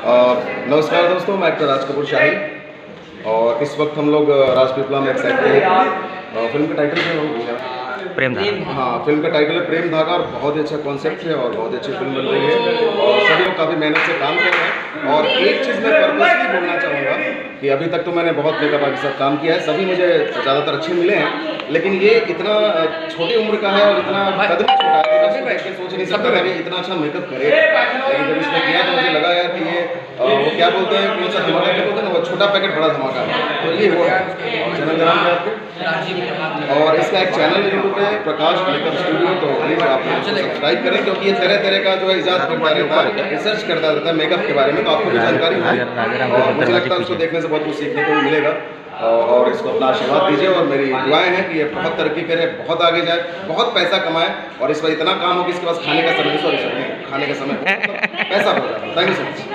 नमस्कार दोस्तों, मैं एक्टर राज कपूर शाही और इस वक्त हम लोग राजपीपला में एक सेट पे फिल्म का टाइटल क्या होगा? प्रेम धागा। हाँ, फिल्म का टाइटल है प्रेम धागा और बहुत ही अच्छा कॉन्सेप्ट है और बहुत ही अच्छी फिल्म बन रही है और सभी लोग काफ़ी मेहनत से काम कर रहे हैं। और एक चीज़ मैं पर्पसली बोलना चाहूँगा कि अभी तक तो मैंने बहुत मेकअप आर्टिस्ट के साथ काम किया है, सभी मुझे ज़्यादातर अच्छे मिले हैं, लेकिन ये इतना छोटी उम्र का है और इतना कदम छोटा है कि मैं सोच नहीं सकता था कि इतना अच्छा मेकअप करे। लेकिन जब इसने किया तो मुझे लगा यार कि ये वो क्या बोलते हैं, कौन सा धमाका क्या बोलते हैं ना, वो छोटा पैकेट बड़ा धमाका है, तो ये वो है। चैनल का नाम क्या है? और इसका एक चैनल है यूट्यूब पे, प्रकाश मेकअप स्टूडियो, तो प्लीज़ आप सब्सक्राइब करें क्योंकि ये तरह तरह का जो है इजाद करता रहता है, रिसर्च करता रहता है मेकअप के बारे में, तो आपको भी जानकारी होगी और मुझे लगता है उसको देखने से बहुत कुछ सीखने को भी मिलेगा। और इसको अपना आशीर्वाद दीजिए और मेरी दुआएं हैं कि ये बहुत तरक्की करे, बहुत आगे जाए, बहुत पैसा कमाए और इस पर इतना काम हो कि इसके पास खाने का समय पैसा हो जाए। Thank you so much.